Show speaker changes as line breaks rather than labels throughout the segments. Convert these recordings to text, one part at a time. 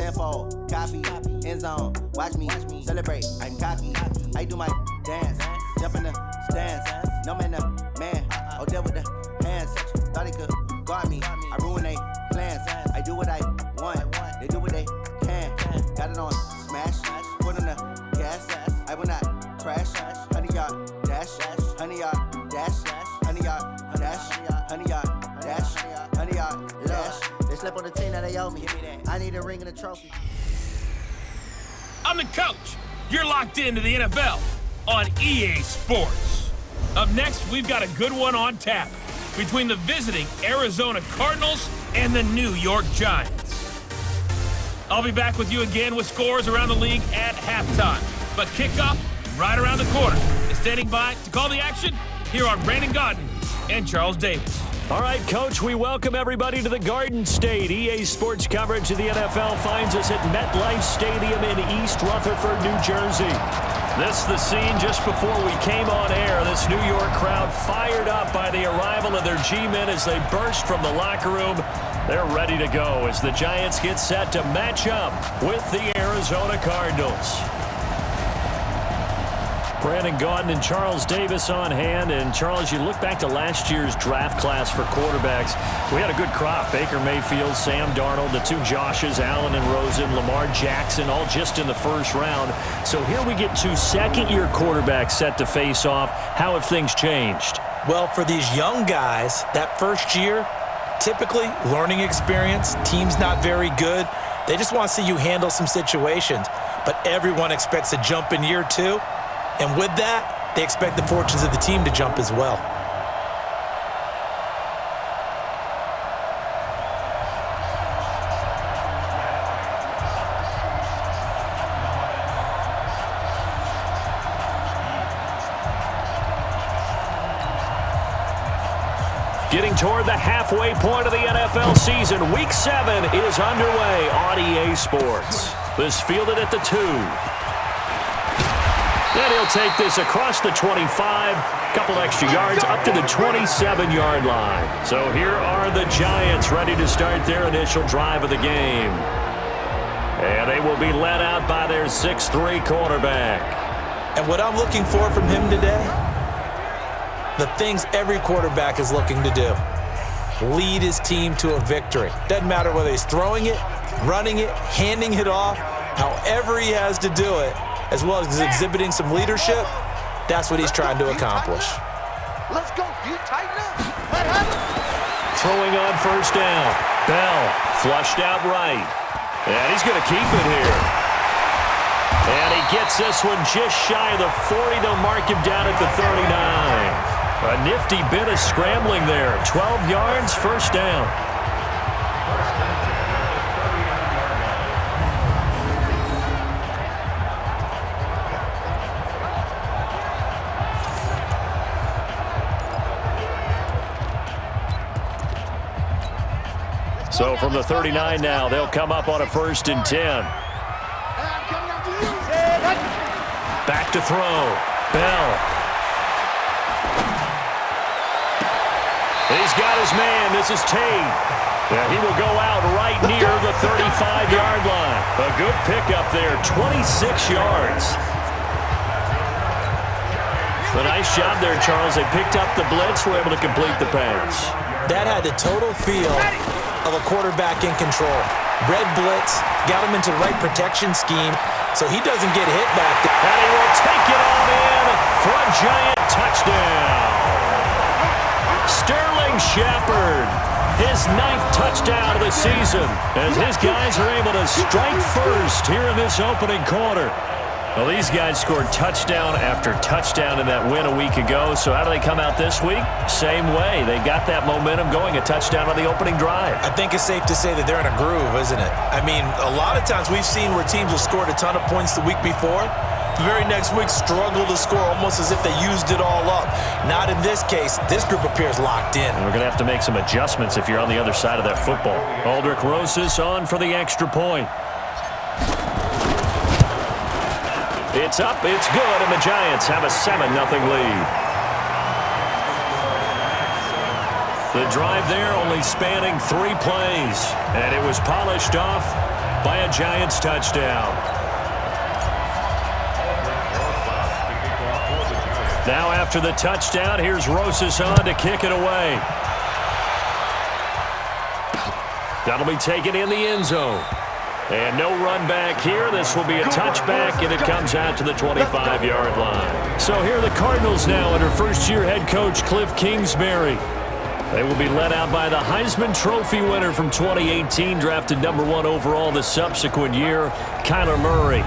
tenfold, copy, end zone. Watch me celebrate. I'm cocky. I do my dance, jump in the stands. No man, the man. Oh, deal with the hands. Thought he could guard me. I ruin they plans. I do what I want. They do what they can. Got it on smash. Put on the gas. I will not crash. 100-yard dash. 100-yard dash. 100-yard dash. 100-yard dash. 100-yard dash. They slept on the team that they owe me. I need a ring and a trophy.
I'm the coach. You're locked into the NFL on EA Sports. Up next, we've got a good one on tap between the visiting Arizona Cardinals and the New York Giants. I'll be back with you again with scores around the league at halftime. But kickoff right around the corner. And standing by to call the action, here are Brandon Gaudin and Charles Davis.
All right, Coach, we welcome everybody to the Garden State. EA Sports coverage of the NFL finds us at MetLife Stadium in East Rutherford, New Jersey. This is the scene just before we came on air. This New York crowd fired up by the arrival of their G-men as they burst from the locker room. They're ready to go as the Giants get set to match up with the Arizona Cardinals. Brandon Gaudin and Charles Davis on hand. And, Charles, you look back to last year's draft class for quarterbacks. We had a good crop. Baker Mayfield, Sam Darnold, the two Joshes, Allen and Rosen, Lamar Jackson, all just in the first round. So here we get two second-year quarterbacks set to face off. How have things changed?
Well, for these young guys, that first year, typically learning experience, team's not very good. They just want to see you handle some situations. But everyone expects a jump in year two. And with that, they expect the fortunes of the team to jump as well.
Getting toward the halfway point of the NFL season, Week 7 is underway on EA Sports. This fielded at the 2. And he'll take this across the 25, couple extra yards up to the 27-yard line. So here are the Giants ready to start their initial drive of the game. And they will be led out by their 6'3 quarterback.
And what I'm looking for from him today, the things every quarterback is looking to do. Lead his team to a victory. Doesn't matter whether he's throwing it, running it, handing it off, however he has to do it, as well as exhibiting some leadership, that's what he's trying to accomplish.
Let's go, you tighten up.
Throwing on first down. Bell flushed out right. And he's going to keep it here. And he gets this one just shy of the 40. They'll mark him down at the 39. A nifty bit of scrambling there. 12 yards, first down. So from the 39 now, they'll come up on a 1st and 10. Back to throw. Bell. He's got his man. This is Tate. And he will go out right near the 35-yard line. A good pickup there, 26 yards. A nice job there, Charles. They picked up the blitz, were able to complete the pass.
That had the total feel of a quarterback in control. Red blitz, got him into the right protection scheme, so he doesn't get hit back there.
And he will take it on in for a Giant touchdown. Sterling Shepard, his 9th touchdown of the season, as his guys are able to strike first here in this opening quarter. Well, these guys scored touchdown after touchdown in that win a week ago. So how do they come out this week? Same way. They got that momentum going, a touchdown on the opening drive.
I think it's safe to say that they're in a groove, isn't it? I mean, a lot of times we've seen where teams have scored a ton of points the week before. The very next week struggle to score almost as if they used it all up. Not in this case. This group appears locked in.
And we're going to have to make some adjustments if you're on the other side of that football. Aldrich Rosas on for the extra point. It's up, it's good, and the Giants have a 7-0 lead. The drive there only spanning 3 plays, and it was polished off by a Giants touchdown. Now after the touchdown, here's Rosas on to kick it away. That'll be taken in the end zone. And no run back here. This will be a touchback, and it comes out to the 25-yard line. So here are the Cardinals now under first-year head coach Cliff Kingsbury. They will be led out by the Heisman Trophy winner from 2018, drafted number 1 overall the subsequent year, Kyler Murray.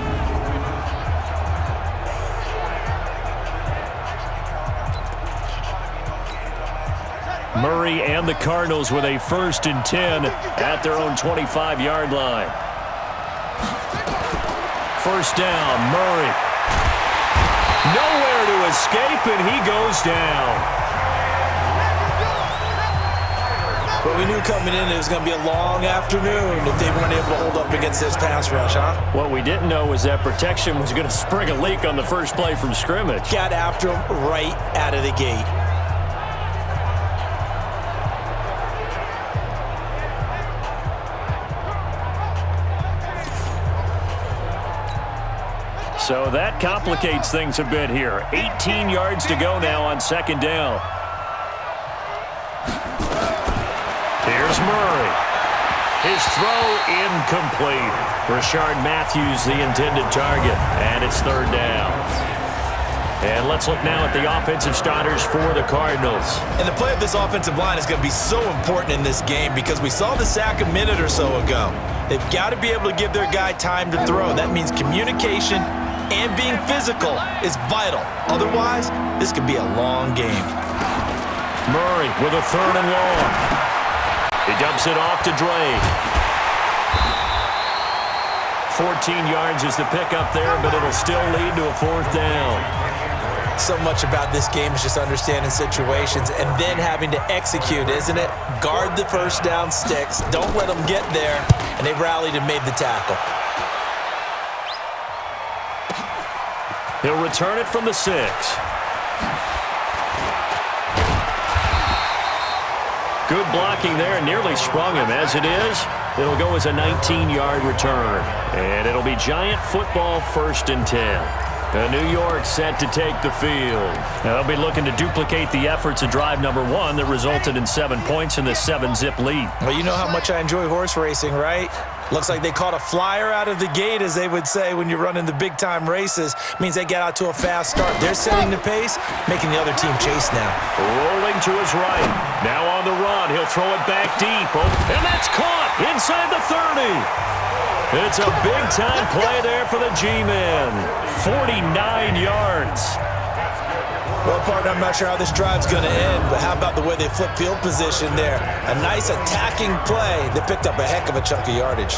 Murray and the Cardinals with a 1st and 10 at their own 25-yard line. First down, Murray. Nowhere to escape, and he goes down.
But we knew coming in it was going to be a long afternoon if they weren't able to hold up against this pass rush, huh?
What we didn't know was that protection was going to spring a leak on the first play from scrimmage.
Got after him right out of the gate.
So that complicates things a bit here. 18 yards to go now on 2nd down. Here's Murray. His throw incomplete. Rashard Matthews the intended target, and it's 3rd down. And let's look now at the offensive starters for the Cardinals.
And the play of this offensive line is going to be so important in this game because we saw the sack a minute or so ago. They've got to be able to give their guy time to throw. That means communication and being physical is vital. Otherwise, this could be a long game.
Murray with a 3rd and long. He dumps it off to Dre. 14 yards is the pickup there, but it'll still lead to a 4th down.
So much about this game is just understanding situations and then having to execute, isn't it? Guard the first down sticks. Don't let them get there. And they rallied and made the tackle.
He'll return it from the 6. Good blocking there, nearly sprung him. As it is, it'll go as a 19-yard return. And it'll be Giant football 1st and 10. New York set to take the field. Now, they'll be looking to duplicate the efforts of drive number 1 that resulted in 7 points in the 7-zip lead.
Well, you know how much I enjoy horse racing, right? Looks like they caught a flyer out of the gate, as they would say when you're running the big-time races. Means they get out to a fast start. They're setting the pace, making the other team chase now.
Rolling to his right. Now on the run. He'll throw it back deep. Oh, and that's caught inside the 30. It's a big-time play there for the G-men. 49 yards.
Well, partner, I'm not sure how this drive's going to end, but how about the way they flip field position there? A nice attacking play that picked up a heck of a chunk of yardage.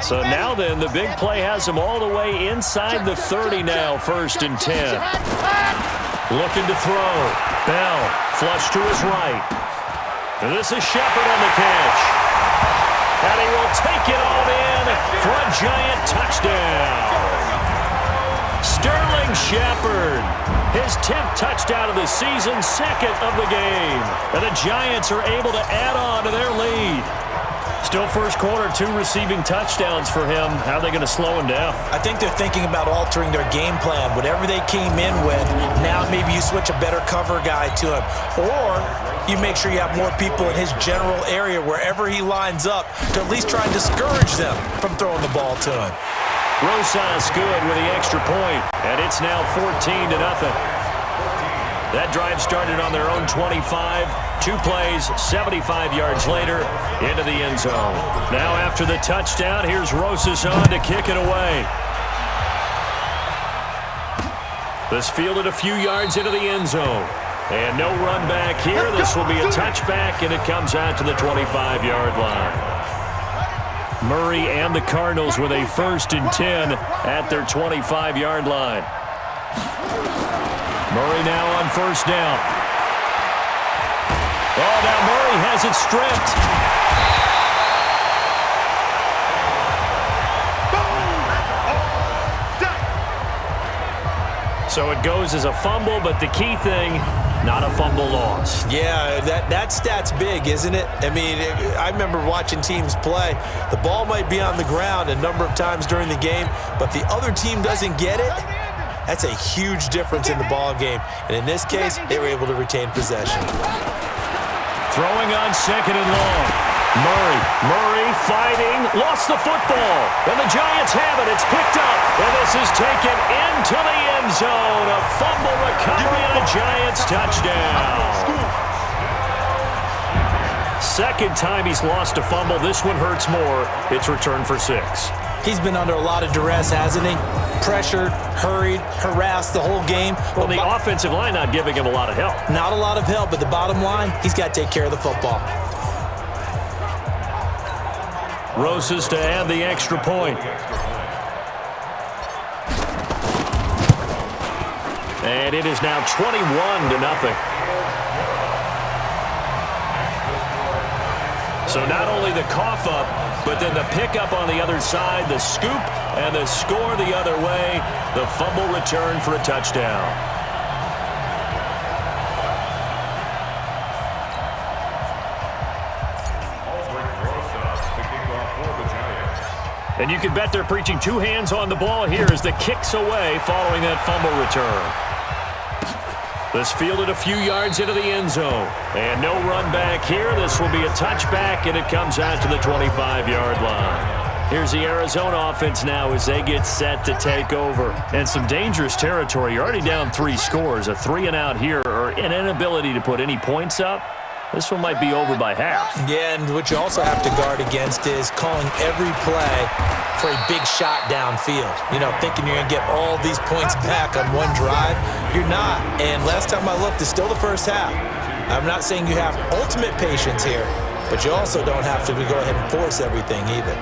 So now then, the big play has him all the way inside the 30 now, 1st and 10. Looking to throw. Bell, flush to his right. And this is Shepard on the catch. And he will take it all in for a Giant touchdown. Sterling Shepard, his 10th touchdown of the season, 2nd of the game. And the Giants are able to add on to their lead. Still first quarter, 2 receiving touchdowns for him. How are they going to slow him down?
I think they're thinking about altering their game plan. Whatever they came in with, now maybe you switch a better cover guy to him. Or you make sure you have more people in his general area wherever he lines up to at least try and discourage them from throwing the ball to him.
Rosas good with the extra point, and it's now 14-0. That drive started on their own 25. 2 plays, 75 yards later, into the end zone. Now after the touchdown, here's Rosas on to kick it away. This fielded a few yards into the end zone. And no run back here. This will be a touchback, and it comes out to the 25-yard line. Murray and the Cardinals with a 1st and 10 at their 25-yard line. Murray now on 1st down. Oh, now Murray has it stripped. So it goes as a fumble, but the key thing, not a fumble loss.
Yeah, that stat's big, isn't it? I mean, I remember watching teams play. The ball might be on the ground a number of times during the game, but the other team doesn't get it. That's a huge difference in the ball game. And in this case, they were able to retain possession.
Throwing on 2nd and long. Murray fighting, lost the football. And the Giants have it. It's picked up. And this is taken into the end zone. A fumble recovery and a Giants touchdown. Second time he's lost a fumble. This one hurts more. It's returned for 6.
He's been under a lot of duress, hasn't he? Pressured, hurried, harassed the whole game.
Well, the offensive line not giving him a lot of help.
Not a lot of help, but the bottom line, he's got to take care of the football.
Rosas to add the extra point. And it is now 21-0. So not only the cough up, but then the pickup on the other side, the scoop, and the score the other way. The fumble return for a touchdown. And you can bet they're preaching 2 hands on the ball here as the kick's away following that fumble return. This fielded a few yards into the end zone. And no run back here. This will be a touchback, and it comes out to the 25-yard line. Here's the Arizona offense now as they get set to take over. And some dangerous territory. You're already down 3 scores. A 3-and-out here or an inability to put any points up. This one might be over by half.
Yeah, and what you also have to guard against is calling every play for a big shot downfield. You know, thinking you're going to get all these points back on one drive. You're not. And last time I looked, it's still the first half. I'm not saying you have ultimate patience here, but you also don't have to go ahead and force everything either.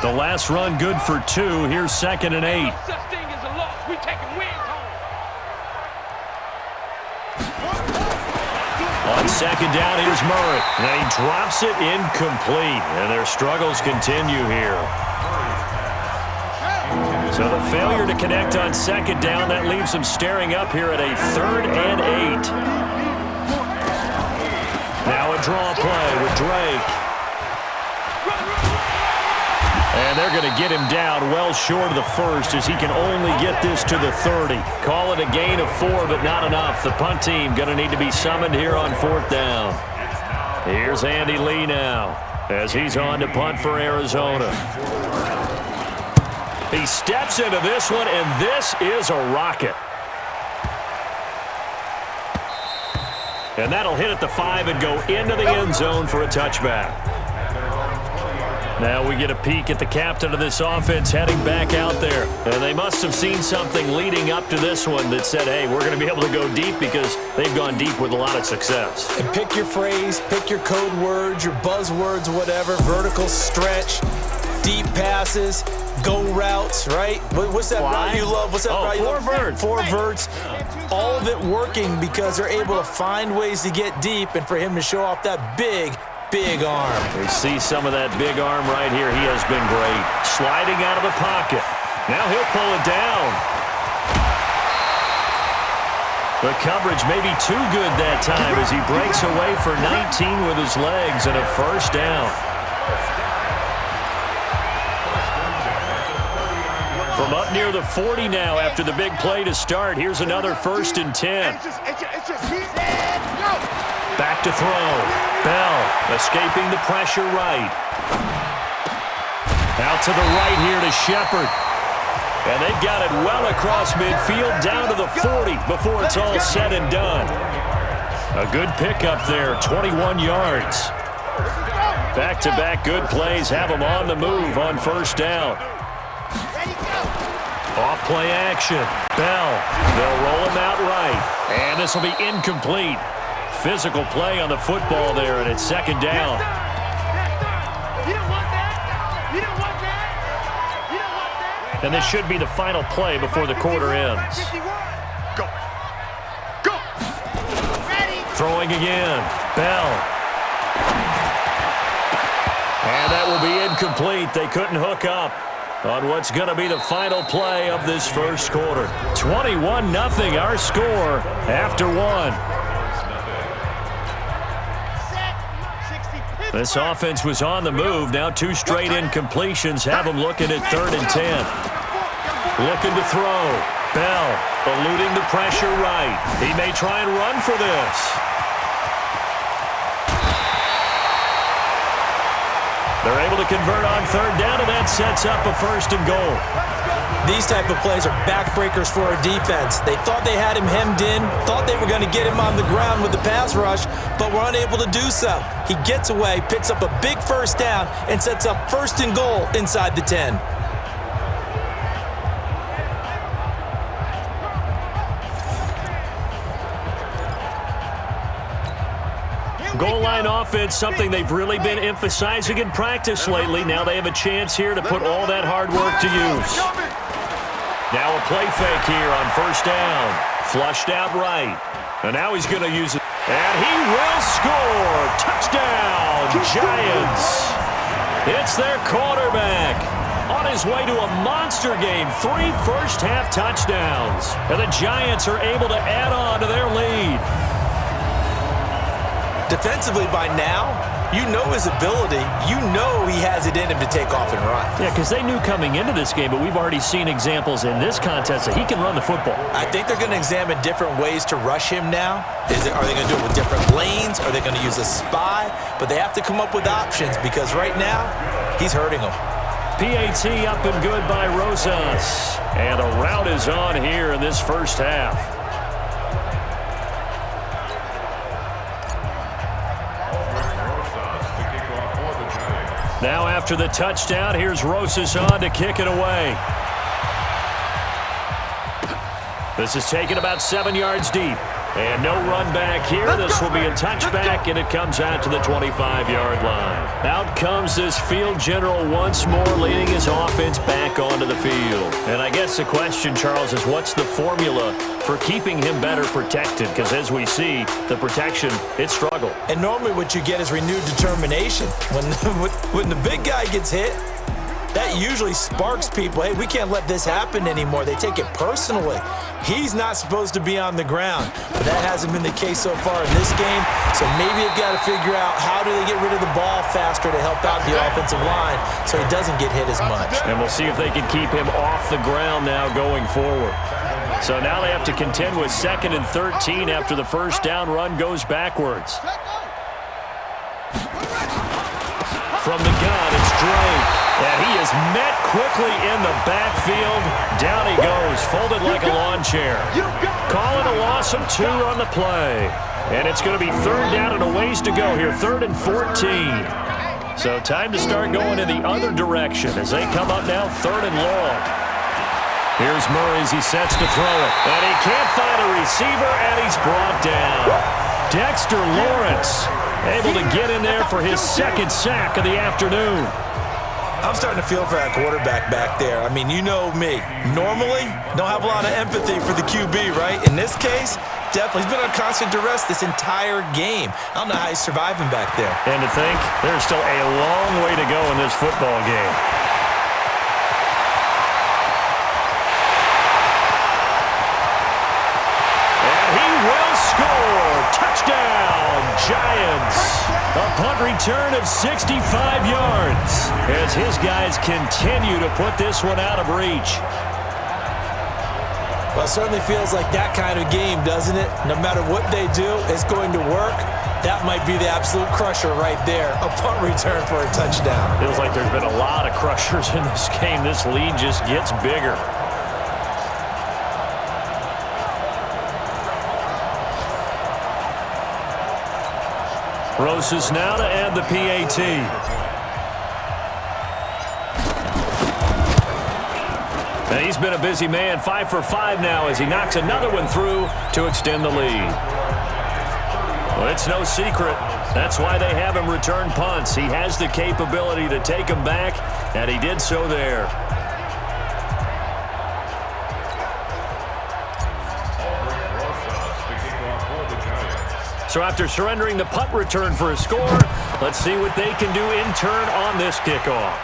The last run good for 2. Here's 2nd and 8. On 2nd down, here's Murray. And he drops it incomplete. And their struggles continue here. So the failure to connect on 2nd down, that leaves them staring up here at a 3rd and 8. Now a draw play with Drake. And they're going to get him down well short of the first as he can only get this to the 30. Call it a gain of 4, but not enough. The punt team going to need to be summoned here on 4th down. Here's Andy Lee now as he's on to punt for Arizona. He steps into this one, and this is a rocket. And that'll hit at the 5 and go into the end zone for a touchback. Now we get a peek at the captain of this offense heading back out there. And they must have seen something leading up to this one that said, hey, we're going to be able to go deep because they've gone deep with a lot of success.
And pick your phrase, pick your code words, your buzzwords, whatever, vertical stretch, deep passes, go routes, right? What's that route you love? What's that route you love?
4 verts.
4 verts. All of it working because they're able to find ways to get deep and for him to show off that big arm.
We see some of that big arm right here. He has been great. Sliding out of the pocket. Now he'll pull it down. The coverage may be too good that time as he breaks away for 19 with his legs and a 1st down. From up near the 40 now after the big play to start. Here's another 1st and 10. Back to throw. Bell escaping the pressure right. Out to the right here to Shepard. And they've got it well across midfield down to the 40 before it's all said and done. A good pickup there, 21 yards. Back-to-back good plays have them on the move on 1st down. Off play action. Bell. They'll roll him out right. And this will be incomplete. Physical play on the football there, and it's 2nd down. And this should be the final play before the quarter ends. Throwing again. Bell. incomplete. They couldn't hook up on what's going to be the final play of this first quarter. 21-0 our score after one. This offense was on the move. Now 2 straight incompletions have them looking at 3rd and 10. Looking to throw. Bell eluding the pressure right. He may try and run for this. They're able to convert on 3rd down, and that sets up a 1st and goal.
These type of plays are backbreakers for a defense. They thought they had him hemmed in, thought they were going to get him on the ground with the pass rush, but were unable to do so. He gets away, picks up a big 1st down, and sets up 1st and goal inside the 10.
Goal line offense, something they've really been emphasizing in practice lately. Now they have a chance here to put all that hard work to use. Now a play fake here on 1st down. Flushed out right. And now he's going to use it. And he will score. Touchdown, Giants. It's their quarterback. On his way to a monster game. 3 first-half touchdowns. And the Giants are able to add on to their lead.
Defensively by now, you know his ability. You know he has it in him to take off and run.
Yeah, because they knew coming into this game, but we've already seen examples in this contest that he can run the football.
I think they're going to examine different ways to rush him now. Are they going to do it with different lanes? Are they going to use a spy? But they have to come up with options because right now, he's hurting them.
PAT up and good by Rosas. And a rout is on here in this first half. Now after the touchdown, here's Rosas on to kick it away. This is taken about 7 yards deep. And no run back here. This will be a touchback, and it comes out to the 25-yard line. Out comes this field general once more, leading his offense back onto the field. And I guess the question, Charles, is what's the formula for keeping him better protected? Because as we see, the protection, it struggled.
And normally what you get is renewed determination. When the big guy gets hit, that usually sparks people. Hey, we can't let this happen anymore. They take it personally. He's not supposed to be on the ground, but that hasn't been the case so far in this game. So maybe they've got to figure out how do they get rid of the ball faster to help out the offensive line so he doesn't get hit as much.
And we'll see if they can keep him off the ground now going forward. So now they have to contend with 2nd and 13 after the first down run goes backwards. From the gun, it's Drake. And he is met quickly in the backfield. Down he goes, folded like a lawn chair. Calling a loss of 2 on the play. And it's going to be 3rd down and a ways to go here, 3rd and 14. So time to start going in the other direction as they come up now 3rd and long. Here's Murray as he sets to throw it. And he can't find a receiver, and he's brought down. Dexter Lawrence able to get in there for his 2nd sack of the afternoon.
I'm starting to feel for that quarterback back there. I mean, you know me. Normally, don't have a lot of empathy for the QB, right? In this case, definitely. He's been on constant duress this entire game. I don't know how he's surviving back there.
And to think, there's still a long way to go in this football game. And he will score. Touchdown, Giants. A punt return of 65 yards as his guys continue to put this one out of reach.
Well, it certainly feels like that kind of game, doesn't it? No matter what they do, it's going to work. That might be the absolute crusher right there. A punt return for a touchdown.
Feels like there's been a lot of crushers in this game. This lead just gets bigger. Rosas now to add the PAT. And he's been a busy man, 5 for 5 now as he knocks another one through to extend the lead. Well, it's no secret. That's why they have him return punts. He has the capability to take them back, and he did so there. So after surrendering the punt return for a score, let's see what they can do in turn on this kickoff.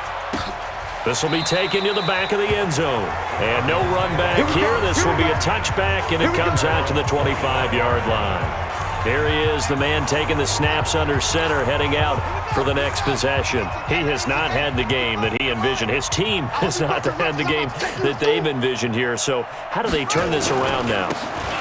This will be taken to the back of the end zone. And no run back here. This will be a touchback, and it comes out to the 25-yard line. Here he is, the man taking the snaps under center, heading out for the next possession. He has not had the game that he envisioned. His team has not had the game that they've envisioned here. So how do they turn this around now?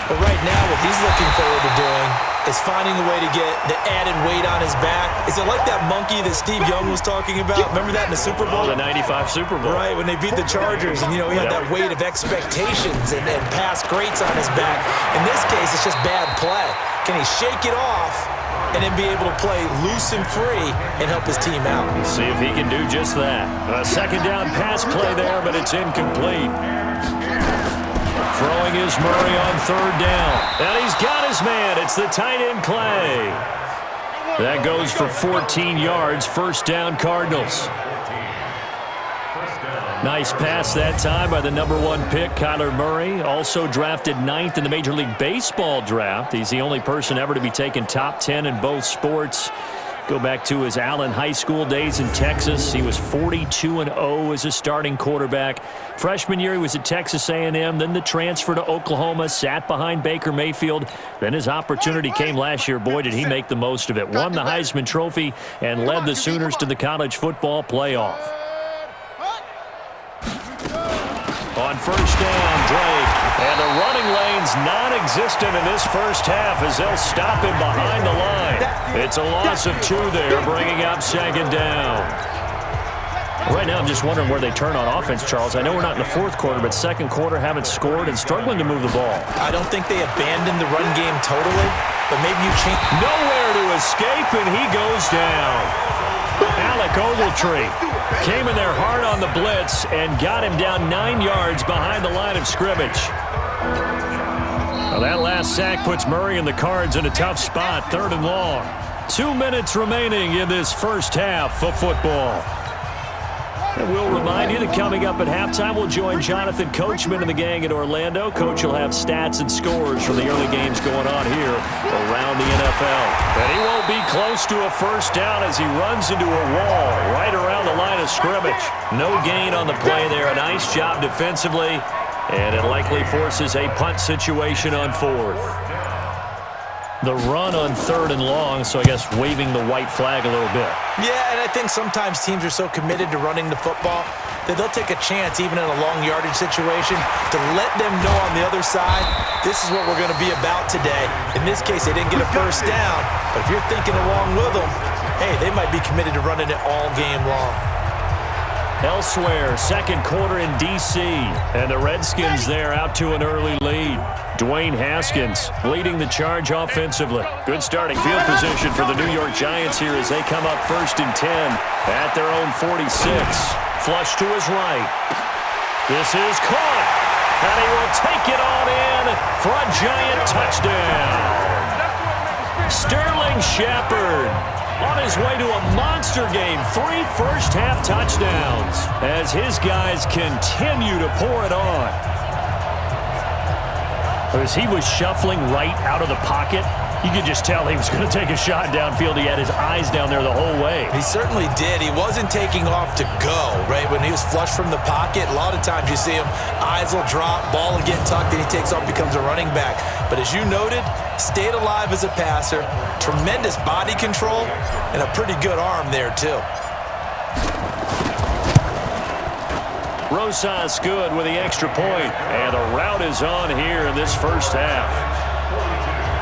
Well, right now, what he's looking forward to doing is finding a way to get the added weight on his back. Is it like that monkey that Steve Young was talking about? Remember that in the Super Bowl?
Oh, the 95 Super Bowl.
Right, when they beat the Chargers, and, he had that weight of expectations and past greats on his back. In this case, it's just bad play. Can he shake it off and then be able to play loose and free and help his team out?
See if he can do just that. A second down pass play there, but it's incomplete. Throwing is Murray on third down. And he's got his man. It's the tight end Clay. That goes for 14 yards. First down, Cardinals. Nice pass that time by the #1 pick, Kyler Murray. Also drafted 9th in the Major League Baseball draft. He's the only person ever to be taken top 10 in both sports. Go back to his Allen High School days in Texas. He was 42-0 as a starting quarterback. Freshman year, he was at Texas A&M. Then the transfer to Oklahoma, sat behind Baker Mayfield. Then his opportunity came last year. Boy, did he make the most of it. Won the Heisman Trophy and led the Sooners to the college football playoff. On first down, Drake. And the running lane's non-existent in this first half as they'll stop him behind the line. It's a loss of 2 there, bringing up second down. Right now, I'm just wondering where they turn on offense, Charles. I know we're not in the fourth quarter, but second quarter haven't scored and struggling to move the ball.
I don't think they abandoned the run game totally, but maybe you change.
Nowhere to escape, and he goes down. Alec Ogletree came in there hard on the blitz and got him down 9 yards behind the line of scrimmage. Well, that last sack puts Murray and the Cards in a tough spot, 3rd and long. 2 minutes remaining in this first half of football. And we'll remind you that coming up at halftime, we'll join Jonathan Coachman and the gang at Orlando. Coach will have stats and scores from the early games going on here around the NFL. And he won't be close to a first down as he runs into a wall right around the line of scrimmage. No gain on the play there. A nice job defensively, and it likely forces a punt situation on 4th. The run on 3rd and long, so I guess waving the white flag a little bit.
Yeah, and I think sometimes teams are so committed to running the football that they'll take a chance, even in a long yardage situation, to let them know on the other side, this is what we're going to be about today. In this case, they didn't get a first down, but if you're thinking along with them, hey, they might be committed to running it all game long.
Elsewhere, second quarter in D.C., and the Redskins there out to an early lead. Dwayne Haskins leading the charge offensively. Good starting field position for the New York Giants here as they come up 1st and 10 at their own 46. Flush to his right. This is caught, and he will take it on in for a Giant touchdown. Sterling Shepard on his way to a monster game. 3 first-half touchdowns as his guys continue to pour it on. As he was shuffling right out of the pocket, you could just tell he was going to take a shot downfield. He had his eyes down there the whole way.
He certainly did. He wasn't taking off to go, right? When he was flush from the pocket, a lot of times you see him, eyes will drop, ball will get tucked, and he takes off, becomes a running back. But as you noted, stayed alive as a passer, tremendous body control, and a pretty good arm there, too.
Rosas good with the extra point, and the route is on here in this first half.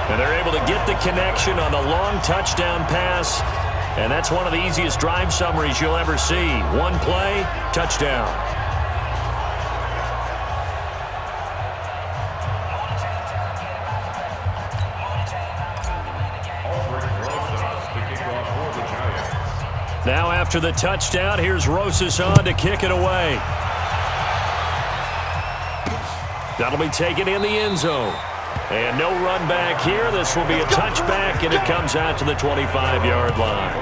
And they're able to get the connection on the long touchdown pass, and that's one of the easiest drive summaries you'll ever see. One play, touchdown. Now after the touchdown, here's Rosas on to kick it away. That'll be taken in the end zone. And no run back here. This will be a touchback, and it comes out to the 25-yard line.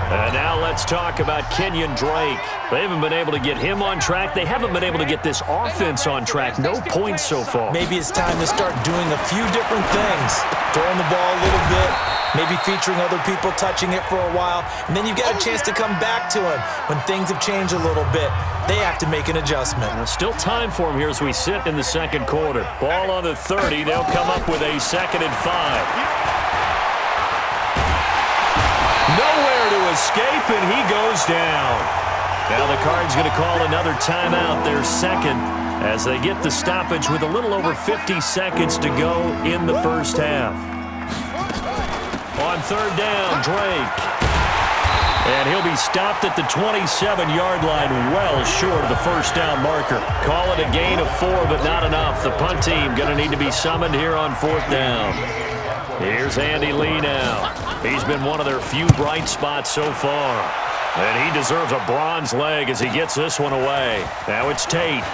And now let's talk about Kenyon Drake. They haven't been able to get him on track. They haven't been able to get this offense on track. No points so far.
Maybe it's time to start doing a few different things. Throwing the ball a little bit, maybe featuring other people touching it for a while, and then you get a chance to come back to him when things have changed a little bit. They have to make an adjustment.
Still time for him here as we sit in the second quarter. Ball on the 30. They'll come up with a 2nd and 5. Nowhere to escape, and he goes down. Now the Cards going to call another timeout, their second, as they get the stoppage with a little over 50 seconds to go in the first half. On 3rd down, Drake. And he'll be stopped at the 27-yard line, well short of the first down marker. Call it a gain of 4, but not enough. The punt team going to need to be summoned here on 4th down. Here's Andy Lee now. He's been one of their few bright spots so far. And he deserves a bronze leg as he gets this one away. Now it's Tate.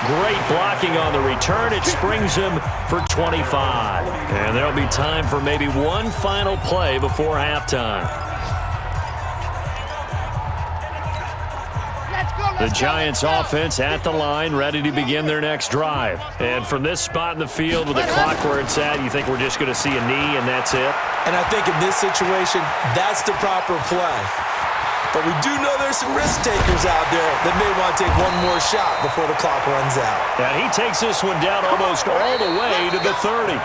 Great blocking on the return. It springs him for 25. And there'll be time for maybe one final play before halftime. The Giants offense at the line, ready to begin their next drive. And from this spot in the field with the clock where it's at, you think we're just going to see a knee and that's it?
And I think in this situation, that's the proper play. But we do know there's some risk takers out there that may want to take one more shot before the clock runs out.
And he takes this one down almost all the way to the 30.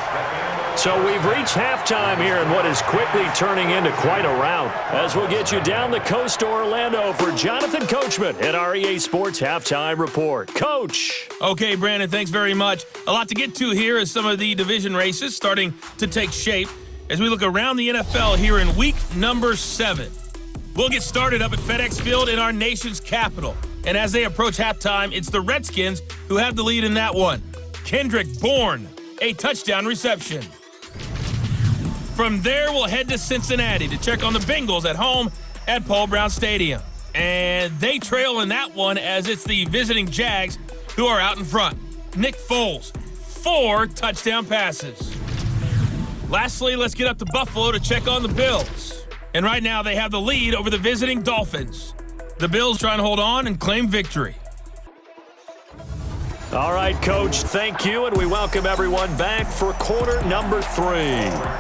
So we've reached halftime here in what is quickly turning into quite a rout. As we'll get you down the coast to Orlando for Jonathan Coachman at our EA Sports Halftime Report. Coach.
Okay, Brandon, thanks very much. A lot to get to here as some of the division races starting to take shape as we look around the NFL here in week number 7. We'll get started up at FedEx Field in our nation's capital. And as they approach halftime, it's the Redskins who have the lead in that one. Kendrick Bourne, a touchdown reception. From there, we'll head to Cincinnati to check on the Bengals at home at Paul Brown Stadium. And they trail in that one as it's the visiting Jags who are out in front. Nick Foles, 4 touchdown passes. Lastly, let's get up to Buffalo to check on the Bills. And right now, they have the lead over the visiting Dolphins. The Bills trying to hold on and claim victory.
All right, Coach, thank you, and we welcome everyone back for quarter number 3.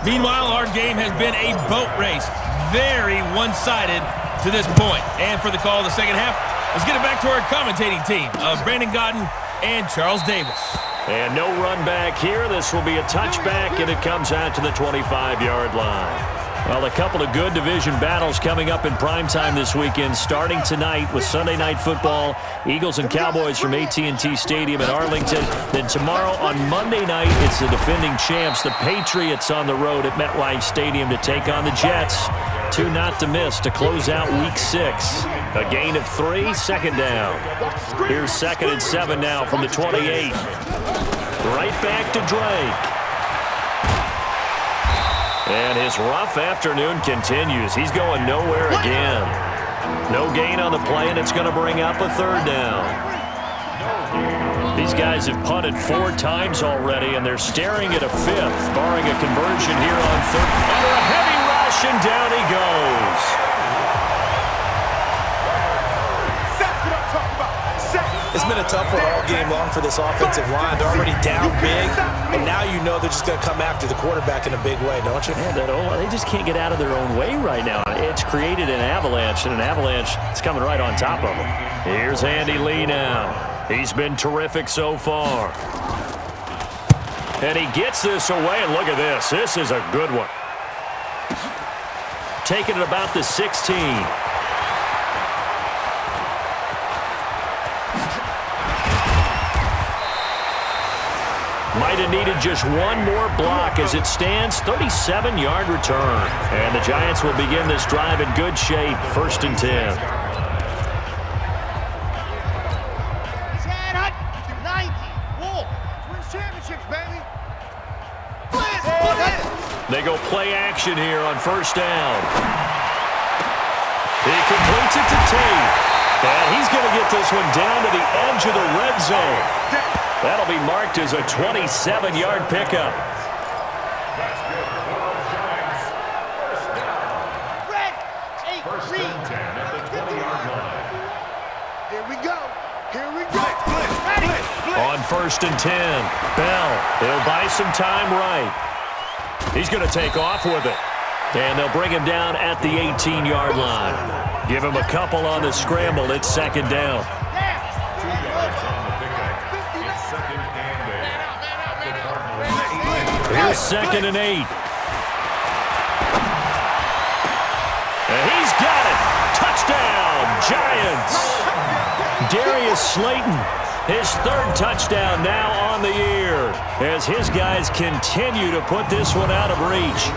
Meanwhile, our game has been a boat race. Very one-sided to this point. And for the call of the second half, let's get it back to our commentating team of Brandon Godden and Charles Davis.
And no run back here. This will be a touchback, and it comes out to the 25-yard line. Well, a couple of good division battles coming up in primetime this weekend, starting tonight with Sunday Night Football, Eagles and Cowboys from AT&T Stadium in Arlington. Then tomorrow on Monday night, it's the defending champs, the Patriots, on the road at MetLife Stadium to take on the Jets. 2 not to miss to close out Week 6. A gain of 3, 2nd down. Here's 2nd and 7 now from the 28. Right back to Drake. And his rough afternoon continues. He's going nowhere again. No gain on the play, and it's going to bring up a 3rd down. These guys have punted 4 times already, and they're staring at a 5th, barring a conversion here on 3rd. Under a heavy rush, and down he goes.
It's been a tough one all game long for this offensive line. They're already down big, and now you know they're just going to come after the quarterback in a big way, don't you?
Yeah, they just can't get out of their own way right now. It's created an avalanche, and an avalanche is coming right on top of them. Here's Andy Lee now. He's been terrific so far. And he gets this away, and look at this. This is a good one. Taking it about the 16. Might have needed just one more block as it stands. 37-yard return. And the Giants will begin this drive in good shape. 1st and 10. They go play action here on 1st down. He completes it to Tate. And he's going to get this one down to the edge of the red zone. That'll be marked as a 27-yard pickup.
Here we go. Here we go. Blitz.
On 1st and 10, Bell, he'll buy some time right. He's going to take off with it. And they'll bring him down at the 18-yard line. Give him a couple on the scramble. It's 2nd down. Here's 2nd and 8. And he's got it. Touchdown, Giants. Darius Slayton, his 3rd touchdown now on the year as his guys continue to put this one out of reach.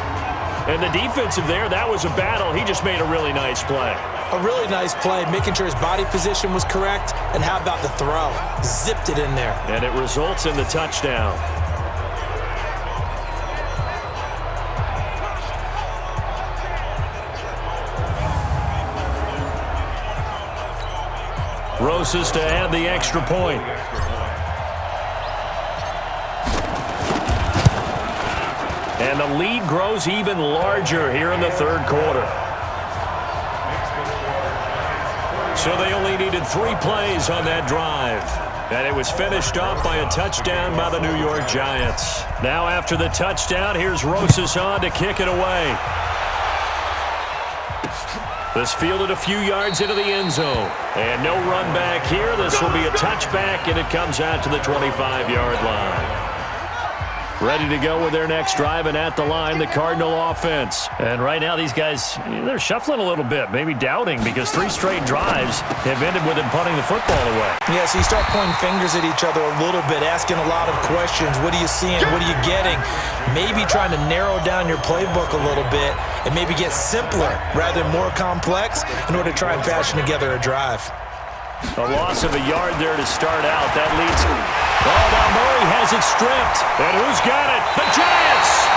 And the defensive there, that was a battle. He just made a really nice play.
A really nice play, making sure his body position was correct. And how about the throw? Zipped it in there.
And it results in the touchdown. Rosas to add the extra point. And the lead grows even larger here in the 3rd quarter. So they only needed 3 plays on that drive. And it was finished off by a touchdown by the New York Giants. Now after the touchdown, here's Rosas on to kick it away. This fielded a few yards into the end zone. And no run back here. This will be a touchback, and it comes out to the 25-yard line. Ready to go with their next drive, and at the line, the Cardinal offense. And right now, these guys, they're shuffling a little bit, maybe doubting, because 3 straight drives have ended with them punting the football away.
Yeah, so you start pointing fingers at each other a little bit, asking a lot of questions. What are you seeing? What are you getting? Maybe trying to narrow down your playbook a little bit and maybe get simpler rather than more complex in order to try and fashion together a drive.
A loss of a yard there to start out. That leads. Oh, now Murray has it stripped. And who's got it? The Giants!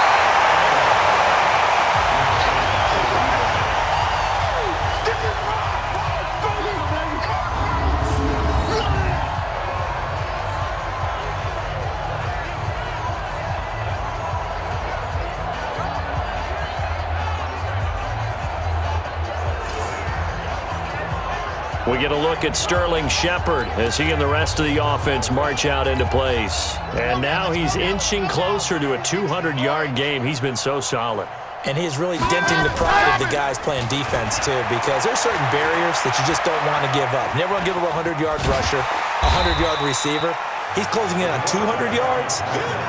We get a look at Sterling Shepard as he and the rest of the offense march out into place. And now he's inching closer to a 200-yard game. He's been so solid.
And he's really denting the pride of the guys playing defense, too, because there's certain barriers that you just don't want to give up. You never want to give up a 100-yard rusher, a 100-yard receiver. He's closing in on 200 yards.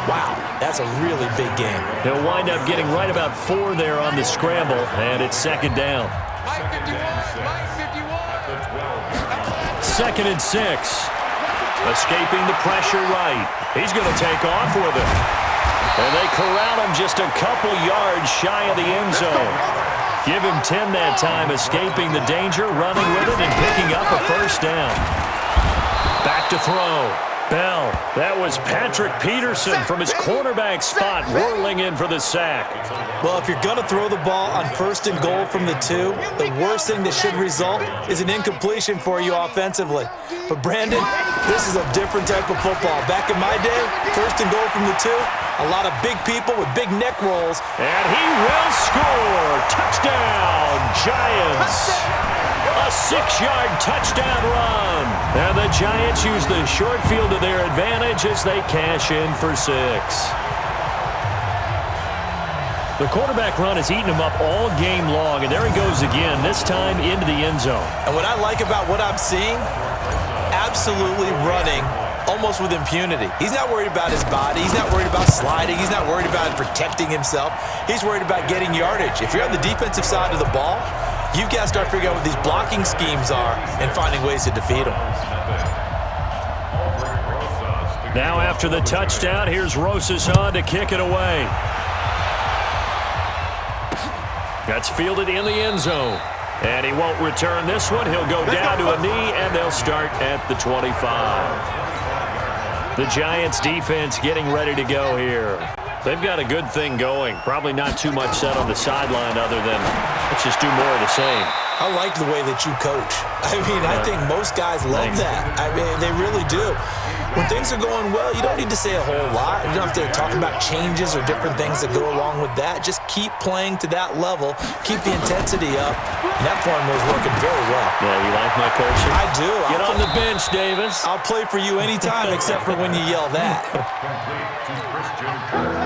Wow, that's a really big game.
He'll wind up getting right about 4 there on the scramble, and it's 2nd down. 2nd and 6. Escaping the pressure right. He's going to take off with it. And they corral him just a couple yards shy of the end zone. Give him 10 that time, escaping the danger, running with it, and picking up a 1st down. Back to throw. Bell. That was Patrick Peterson from his cornerback spot whirling in for the sack.
Well, if you're going to throw the ball on 1st and goal from the 2, the worst thing that should result is an incompletion for you offensively. But, Brandon, this is a different type of football. Back in my day, 1st and goal from the 2, a lot of big people with big neck rolls.
And he will score. Touchdown, Giants. A 6-yard touchdown run. And the Giants use the short field to their advantage as they cash in for 6. The quarterback run has eaten him up all game long, and there he goes again, this time into the end zone.
And what I like about what I'm seeing, absolutely running almost with impunity. He's not worried about his body. He's not worried about sliding. He's not worried about protecting himself. He's worried about getting yardage. If you're on the defensive side of the ball, you've got to start figuring out what these blocking schemes are and finding ways to defeat them.
Now after the touchdown, here's Rosas on to kick it away. That's fielded in the end zone. And he won't return this one. He'll go down to a knee, and they'll start at the 25. The Giants defense getting ready to go here. They've got a good thing going. Probably not too much set on the sideline other than let's just do more of the same.
I like the way that you coach. I mean, I think most guys love that. I mean, they really do. When things are going well, you don't need to say a whole lot. You don't have to talk about changes or different things that go along with that. Just keep playing to that level. Keep the intensity up. And that formula is working very well.
Yeah, you like my coaching?
I do.
Get on the bench, Davis.
I'll play for you anytime except for when you yell that.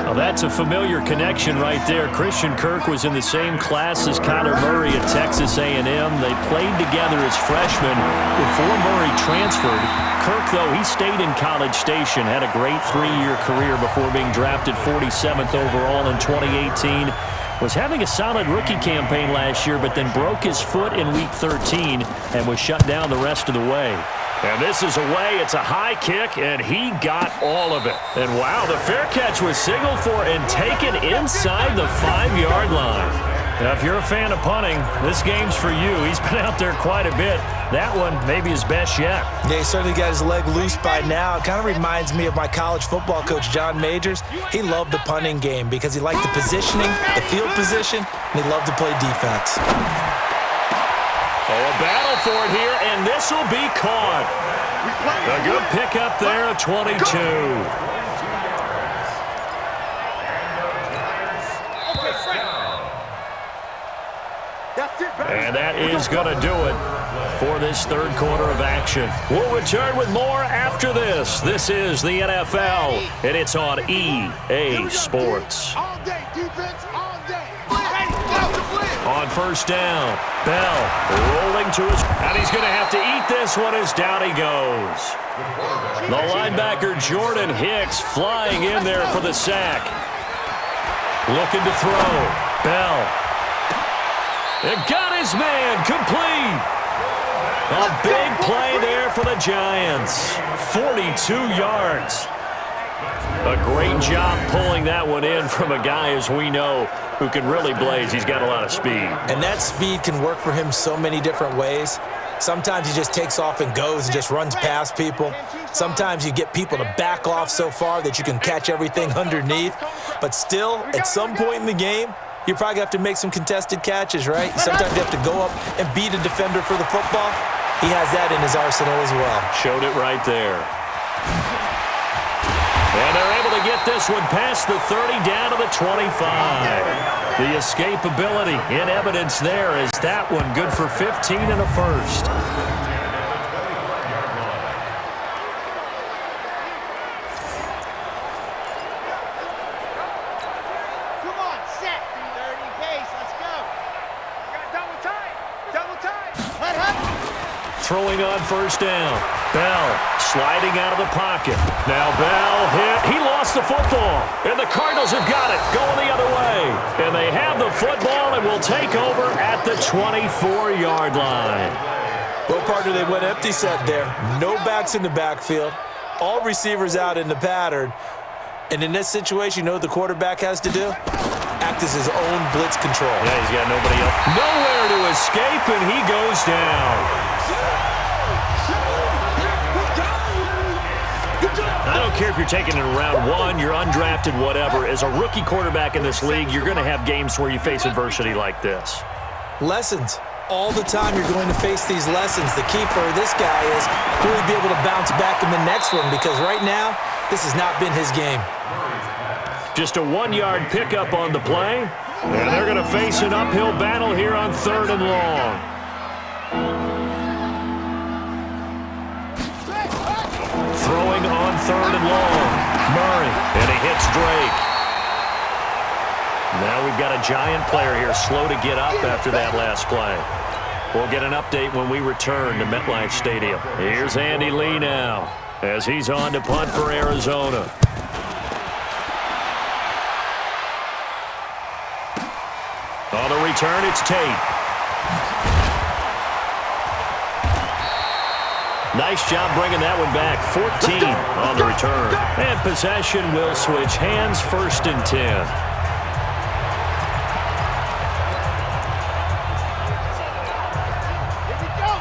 Well, that's a familiar connection right there. Christian Kirk was in the same class as Kyler Murray at Texas A&M. They played together as freshmen before Murray transferred. Kirk, though, he stayed in College Station, had a great 3-year career before being drafted 47th overall in 2018. Was having a solid rookie campaign last year, but then broke his foot in Week 13 and was shut down the rest of the way. And this is away. It's a high kick, and he got all of it. And wow, the fair catch was signaled for and taken inside the 5-yard line. Now, if you're a fan of punting, this game's for you. He's been out there quite a bit. That one maybe his best yet.
Yeah, he certainly got his leg loose by now. It kind of reminds me of my college football coach, John Majors. He loved the punting game because he liked the positioning, the field position, and he loved to play defense.
Oh, a battle for it here, and this will be caught. A good pickup there of 22. And that is going to do it for this third quarter of action. We'll return with more after this. This is the NFL, and it's on EA Sports.
All day, defense, all day.
On first down, Bell rolling to his, and he's going to have to eat this one as down he goes. The linebacker Jordan Hicks flying in there for the sack. Looking to throw. Bell. It got his man complete. A big play there for the Giants. 42 yards. A great job pulling that one in from a guy, as we know, who can really blaze. He's got a lot of speed.
And that speed can work for him so many different ways. Sometimes he just takes off and goes and just runs past people. Sometimes you get people to back off so far that you can catch everything underneath. But still, at some point in the game, you probably have to make some contested catches, right? Sometimes you have to go up and beat a defender for the football. He has that in his arsenal as well.
Showed it right there. And they're able to get this one past the 30 down to the 25. The escapability in evidence there is that one good for 15 and a first.
Come on, set. 30 pace, let's go. Double time. Double time.
Throwing on first down. Bell sliding out of the pocket. Now Bell hit. He lost the football. And the Cardinals have got it going the other way. And they have the football and will take over at the 24-yard line.
Well, partner, they went empty set there. No backs in the backfield. All receivers out in the pattern. And in this situation, you know what the quarterback has to do? Act as his own blitz control.
Yeah, he's got nobody else. Nowhere to escape, and he goes down. I don't care if you're taking it in round one, you're undrafted, whatever. As a rookie quarterback in this league, you're going to have games where you face adversity like this.
Lessons. All the time you're going to face these lessons. The key for this guy is will he be able to bounce back in the next one, because right now, this has not been his game.
Just a 1-yard pickup on the play, and they're going to face an uphill battle here on 3rd and long. Throwing on 3rd and long. Murray, and he hits Drake. Now we've got a Giant player here slow to get up after that last play. We'll get an update when we return to MetLife Stadium. Here's Andy Lee now as he's on to punt for Arizona. On the return, it's Tate. Nice job bringing that one back. 14 on the return. And possession will switch hands, 1st and 10.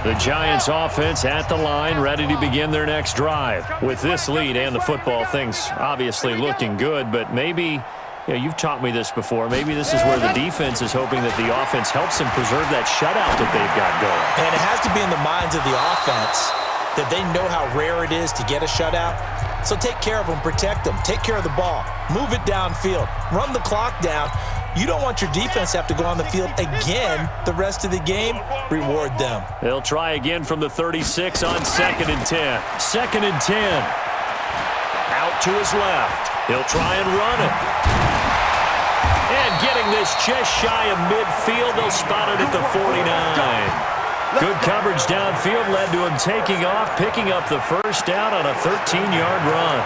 The Giants offense at the line, ready to begin their next drive. With this lead and the football, things obviously looking good, but maybe, you've taught me this before, maybe this is where the defense is hoping that the offense helps them preserve that shutout that they've got going.
And it has to be in the minds of the offense. that they know how rare it is to get a shutout. So take care of them, protect them, take care of the ball, move it downfield, run the clock down. You don't want your defense to have to go on the field again the rest of the game. Reward them.
They'll try again from the 36 on 2nd and 10. 2nd and 10. Out to his left. He'll try and run it. And getting this just shy of midfield, they'll spot it at the 49. Good coverage downfield led to him taking off, picking up the first down on a 13-yard run.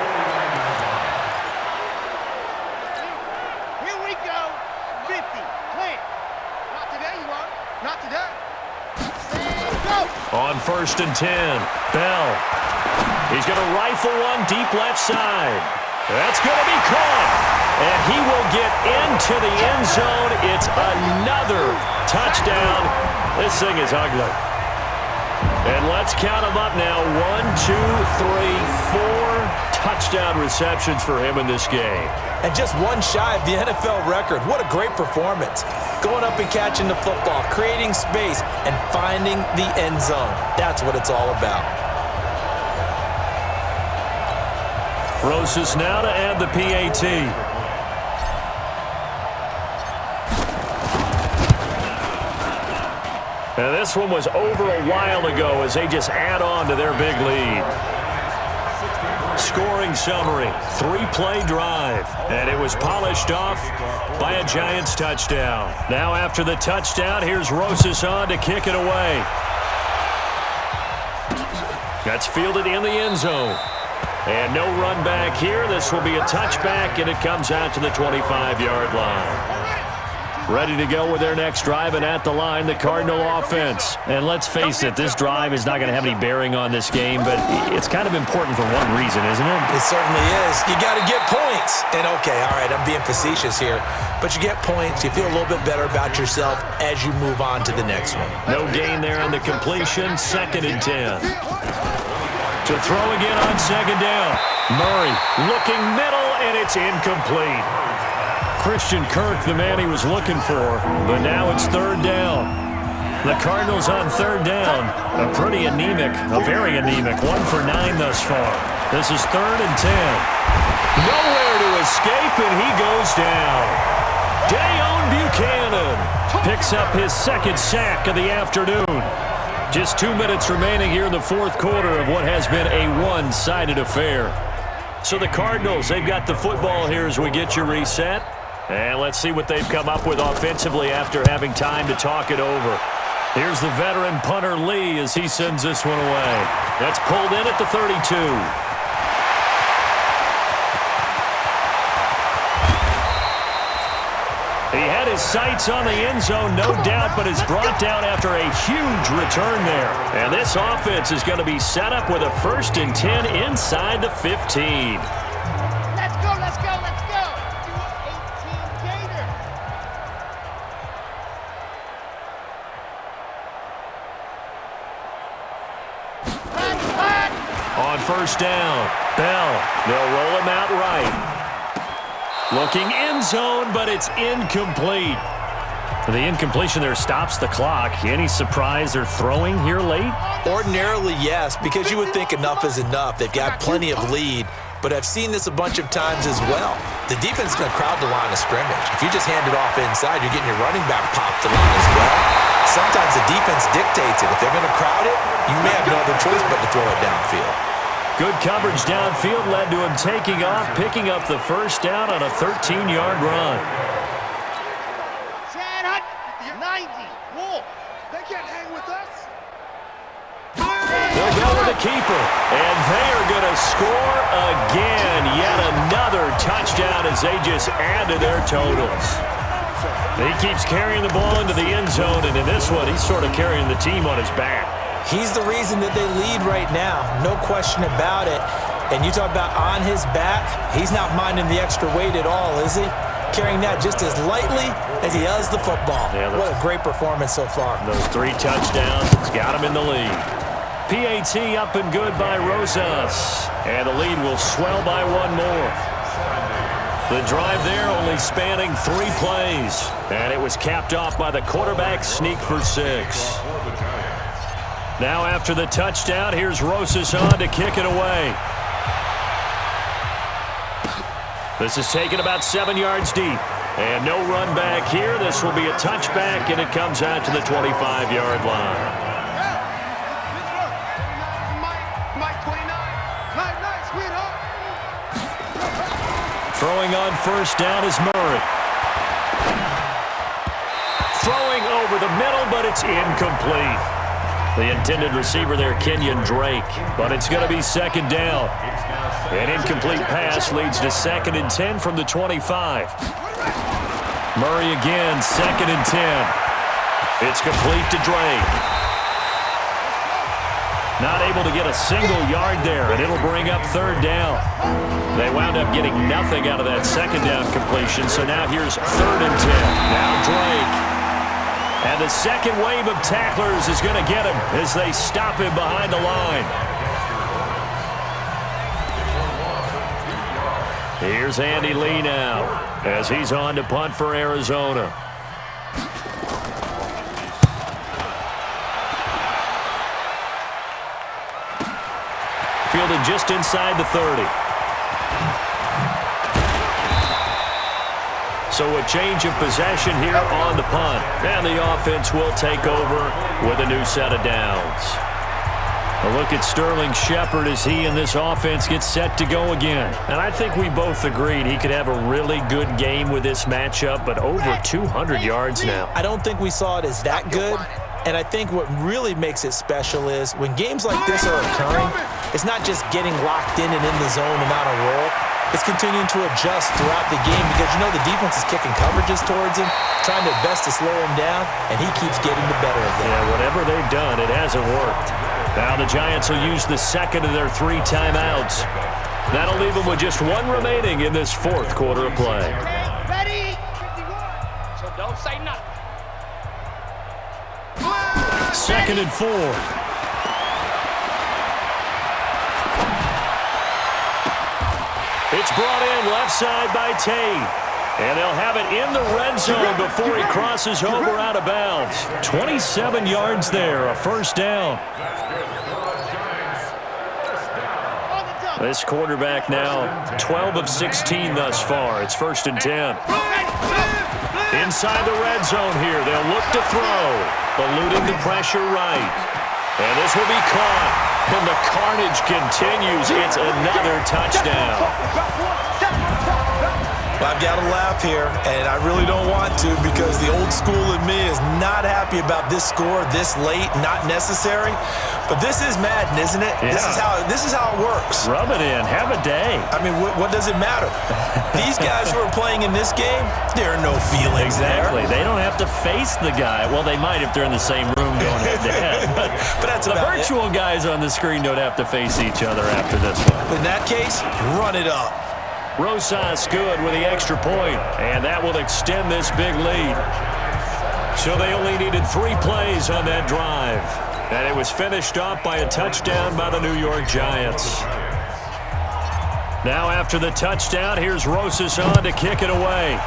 Here we go. 50. Clear. Not today, you are. Not today. Go.
On 1st and 10, Bell. He's going to rifle one deep left side. That's going to be caught. And he will get into the end zone. It's another touchdown. This thing is ugly. And let's count them up now. 1, 2, 3, 4 touchdown receptions for him in this game.
And just one shy of the NFL record. What a great performance. Going up and catching the football, creating space, and finding the end zone. That's what it's all about.
Rosas now to add the PAT. And this one was over a while ago as they just add on to their big lead. Scoring summary, 3-play drive, and it was polished off by a Giants touchdown. Now after the touchdown, here's Rosas on to kick it away. That's fielded in the end zone. And no run back here. This will be a touchback, and it comes out to the 25-yard line. Ready to go with their next drive, and at the line, the Cardinal offense. And let's face it, this drive is not going to have any bearing on this game, but it's kind of important for one reason, isn't it?
It certainly is. You got to get points. And okay, all right, I'm being facetious here, but you get points, you feel a little bit better about yourself as you move on to the next one.
No gain there on the completion, 2nd and 10. To throw again on 2nd down. Murray looking middle, and it's incomplete. Christian Kirk, the man he was looking for, but now it's 3rd down. The Cardinals on 3rd down. A pretty anemic, a very anemic, 1 for 9 thus far. This is 3rd and 10. Nowhere to escape, and he goes down. Dayon Buchanan picks up his 2nd sack of the afternoon. Just 2 minutes remaining here in the 4th quarter of what has been a one-sided affair. So the Cardinals, they've got the football here as we get you reset. And let's see what they've come up with offensively after having time to talk it over. Here's the veteran punter Lee as he sends this one away. That's pulled in at the 32. He had his sights on the end zone, no doubt, but is brought down after a huge return there. And this offense is going to be set up with a 1st and 10 inside the 15.
Let's go, let's go, let's go. 18 Gator.
On 1st down, Bell. They'll roll him out right. Looking end zone, but it's incomplete. The incompletion there stops the clock. Any surprise they're throwing here late?
Ordinarily, yes, because you would think enough is enough. They've got plenty of lead, but I've seen this a bunch of times as well. The defense is going to crowd the line of scrimmage. If you just hand it off inside, you're getting your running back popped along as well. Sometimes the defense dictates it. If they're going to crowd it, you may have no other choice but to throw it downfield.
Good coverage downfield led to him taking off, picking up the first down on a 13-yard run.
90. Wolf. They can't hang with us.
They'll go with the keeper, and they are going to score again. Yet another touchdown as they just add to their totals. He keeps carrying the ball into the end zone, and in this one, he's sort of carrying the team on his back.
He's the reason that they lead right now, no question about it. And you talk about on his back, he's not minding the extra weight at all, is he? Carrying that just as lightly as he does the football. Yeah, what a great performance so far.
Those 3 touchdowns, it's got him in the lead. PAT up and good by Rosas. And the lead will swell by 1 more. The drive there only spanning 3 plays. And it was capped off by the quarterback sneak for 6. Now after the touchdown, here's Rosas on to kick it away. This is taken about 7 yards deep. And no run back here. This will be a touchback, and it comes out to the 25-yard line. Throwing on first down is Murray. Throwing over the middle, but it's incomplete. The intended receiver there, Kenyon Drake. But it's going to be second down. An incomplete pass leads to 2nd and 10 from the 25. Murray again, 2nd and 10. It's complete to Drake. Not able to get a single yard there, and it'll bring up 3rd down. They wound up getting nothing out of that 2nd down completion, so now here's 3rd and 10. Now Drake. And the second wave of tacklers is going to get him as they stop him behind the line. Here's Andy Lee now as he's on to punt for Arizona. Fielded just inside the 30. So a change of possession here on the punt. And the offense will take over with a new set of downs. A look at Sterling Shepard as he and this offense gets set to go again. And I think we both agreed he could have a really good game with this matchup, but over 200 yards now.
I don't think we saw it as that good. And I think what really makes it special is when games like this are occurring, it's not just getting locked in and in the zone and on a roll. It's continuing to adjust throughout the game because, you know, the defense is kicking coverages towards him, trying their best to slow him down, and he keeps getting the better of them.
Yeah, whatever they've done, it hasn't worked. Now the Giants will use the second of their 3 timeouts. That'll leave them with just 1 remaining in this 4th quarter of play.
Ready? 51. So don't say nothing.
2nd and 4. It's brought in left side by Tate. And they'll have it in the red zone before he crosses over out of bounds. 27 yards there, a 1st down. This quarterback now 12 of 16 thus far. It's 1st and 10. Inside the red zone here, they'll look to throw. Eluding the pressure right. And this will be caught. And the carnage continues. It's another touchdown.
Well, I've got to laugh here, and I really don't want to because the old school in me is not happy about this score this late, not necessary. But this is Madden, isn't it?
Yeah.
This is how it works.
Rub it in. Have a day.
I mean, what does it matter? These guys who are playing in this game, there are no feelings
Exactly.
there.
They don't have to face the guy. Well, they might if they're in the same room going head-to-head.
But that's
the
about
virtual guys on the screen don't have to face each other after this one.
In that case, run it up.
Rosas good with the extra point, and that will extend this big lead. So they only needed 3 plays on that drive, and it was finished off by a touchdown by the New York Giants. Now after the touchdown, here's Rosas on to kick it away.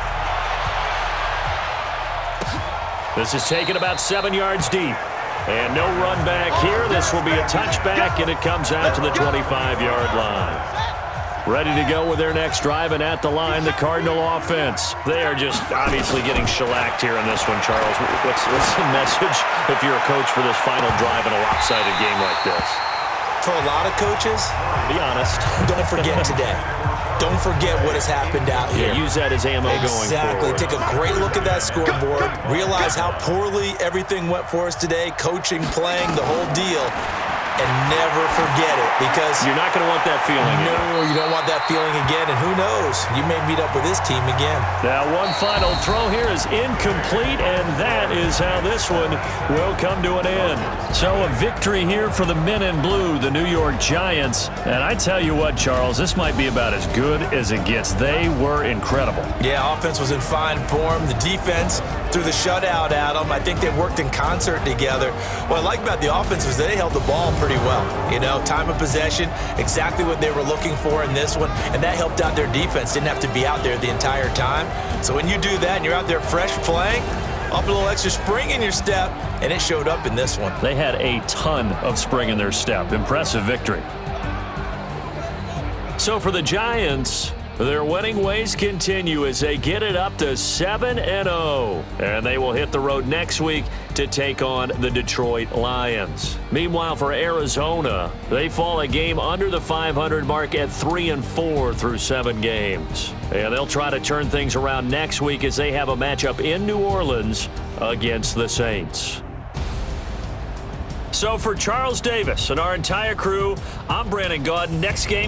This is taken about 7 yards deep, and no run back here. This will be a touchback, and it comes out to the 25-yard line. Ready to go with their next drive, and at the line, the Cardinal offense. They are just obviously getting shellacked here in this one, Charles. What's the message if you're a coach for this final drive in a lopsided game like this?
For a lot of coaches,
Be honest.
don't forget today. Don't forget what has happened out here.
Yeah, use that as ammo going
Exactly.
forward.
Take a great look at that scoreboard. Realize how poorly everything went for us today. Coaching, playing, the whole deal. And never forget it because
You're not going to want that feeling.
no, you don't want that feeling again. And who knows? You may meet up with this team again.
Now, one final throw here is incomplete, and that is how this one will come to an end. So a victory here for the men in blue, the New York Giants. And I tell you what, Charles, this might be about as good as it gets. They were incredible.
Yeah, offense was in fine form. The defense threw the shutout at them. I think they worked in concert together. What I like about the offense was they held the ball pretty well. You know, time of possession, exactly what they were looking for in this one, and that helped out their defense. Didn't have to be out there the entire time. So when you do that and you're out there fresh playing, Off a little extra spring in your step, and it showed up in this one.
They had a ton of spring in their step. Impressive victory. So for the Giants, their winning ways continue as they get it up to 7-0. And they will hit the road next week to take on the Detroit Lions. Meanwhile, for Arizona, they fall a game under the 500 mark at 3-4 through 7 games. And they'll try to turn things around next week as they have a matchup in New Orleans against the Saints. So for Charles Davis and our entire crew, I'm Brandon Gaudin. Next game